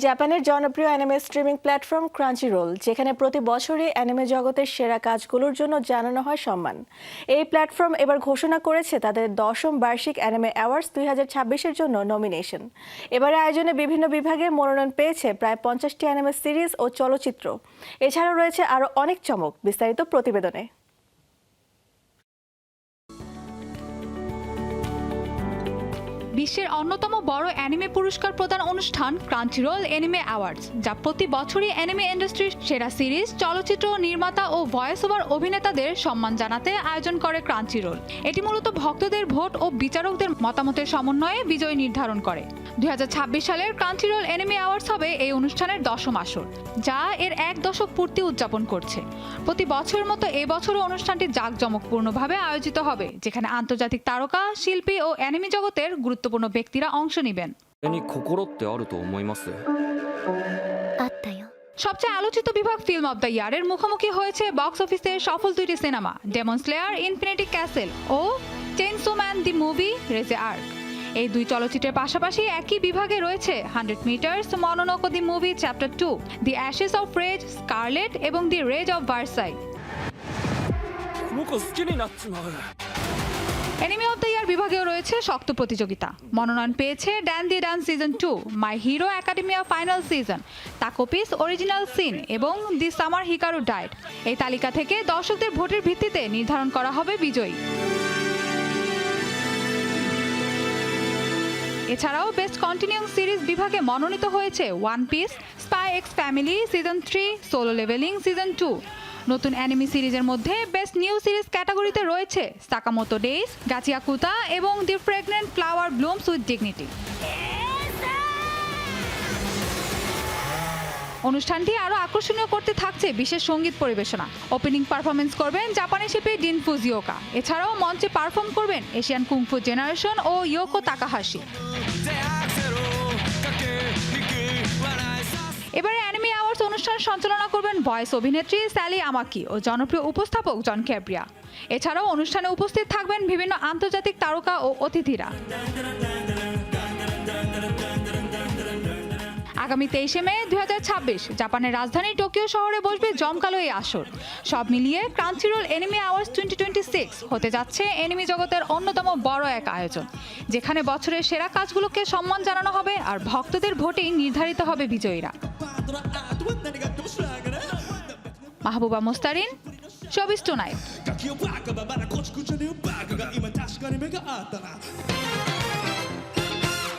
জাপানের জনপ্রিয় anime streaming platform ক্রাঞ্চিরোল, যেখানে প্রতি বছরই অ্যানিমে জগতের সেরা কাজগুলোর জন্য জানানো হয় সম্মান। এই প্ল্যাটফর্ম এবার ঘোষণা করেছে তাদের 10ম বার্ষিক অ্যানিমে অ্যাওয়ার্ডস 2026-এর জন্য নমিনেশন। এবারে আয়োজনে বিভিন্ন বিভাগে মনোনয়ন পেয়েছে প্রায় 50টি অ্যানিমে সিরিজ ও চলচ্চিত্র। এছাড়াও রয়েছে আরও অনেক চমক। বিস্তারিত প্রতিবেদনে। বিশ্বের অন্যতম বড় অ্যানিমে পুরস্কার প্রদান অনুষ্ঠান ক্রাঞ্চিরোল অ্যানিমে অ্যাওয়ার্ডস, যা প্রতি বছরই অ্যানিমে ইন্ডাস্ট্রির সেরা সিরিজ, চলচ্চিত্র নির্মাতা ও ভয়েস ওভার অভিনেতাদের সম্মান জানাতে আয়োজন করে ক্রাঞ্চিরোল। এটি মূলত ভক্তদের ভোট ও বিচারকদের মতামতের সমন্বয়ে বিজয়ী নির্ধারণ করে। 2026 সালের ক্রাঞ্চিরোল অ্যানিমে অ্যাওয়ার্ডস হবে এই অনুষ্ঠানের 10ম আসর, যা এর 1 দশক পূর্তি উদযাপন করছে। প্রতি বছরের মতো এবছরও অনুষ্ঠানটি জাঁকজমকপূর্ণভাবে আয়োজিত হবে, যেখানে আন্তর্জাতিক তারকা, শিল্পী ও অ্যানিমে জগতের গুরুত্বপূর্ণ ব্যক্তিরা অংশ নেবেন। সবচেয়ে আলোচিত বিভাগ ফিল্ম অব দ্য ইয়ারের মুখোমুখি হয়েছে বক্স অফিসের সফল দুইটি সিনেমা ডেমন স্লেয়ার ইনফিনিটি ক্যাসেল ও chainsaw man the movie Reze arc. এই দুই চলচ্চিত্রের পাশাপাশি একই বিভাগে রয়েছে 100 meters, Mononoke the movie chapter 2, the ashes of rage, scarlet এবং the rage of Versailles. Anime of the year বিভাগেও রয়েছে শক্ত প্রতিযোগিতা। মনোনয়ন পেয়েছে Dan the dance season 2, my hero academia final season, Takopi's original sin এবং দি সামার হিকারু ডায়েট। এই তালিকা থেকে দর্শকদের ভোটের ভিত্তিতে নির্ধারণ করা হবে বিজয়ী। এছাড়াও বেস্ট কন্টিনিউইং সিরিজ বিভাগে মনোনীত হয়েছে one piece, spy x family season 3, solo leveling season 2। নতুন অ্যানিমে সিরিজের মধ্যে বেস্ট নিউ সিরিজ ক্যাটাগরিতে রয়েছে সাকামোতো ডেইজ, গাচিয়াকুতা এবং দি ফ্রেগনেন্ট ফ্লাওয়ার ব্লুমস উইথ ডিগনিটি। অনুষ্ঠানটি আরও আকর্ষণীয় করতে থাকছে বিশেষ সঙ্গীত পরিবেশনা। ওপেনিং পারফরমেন্স করবেন জাপানি শিল্পী ডিন ফুজিওকা। এছাড়াও মঞ্চে পারফর্ম করবেন এশিয়ান কুংফু জেনারেশন ও ইয়োকো তাকাহাশি। এবারে অ্যানিমে অ্যাওয়ার্ডস অনুষ্ঠান সঞ্চালনা করবেন ভয়েস অভিনেত্রী স্যালি আমাকি ও জনপ্রিয় উপস্থাপক জন ক্যাব্রিয়া। এছাড়াও অনুষ্ঠানে উপস্থিত থাকবেন বিভিন্ন আন্তর্জাতিক তারকা ও অতিথিরা। আগামী 23 মে 2026 জাপানের রাজধানী টোকিও শহরে বসবে জমকালো এই আসর। সব মিলিয়ে ক্রাঞ্চিরোল অ্যানিমে অ্যাওয়ার্ডস 2026 হতে যাচ্ছে অ্যানিমে জগতের অন্যতম বড় এক আয়োজন, যেখানে বছরের সেরা কাজগুলোকে সম্মান জানানো হবে আর ভক্তদের ভোটেই নির্ধারিত হবে বিজয়ীরা। Mahbuba Mostarin, showbiz tonight.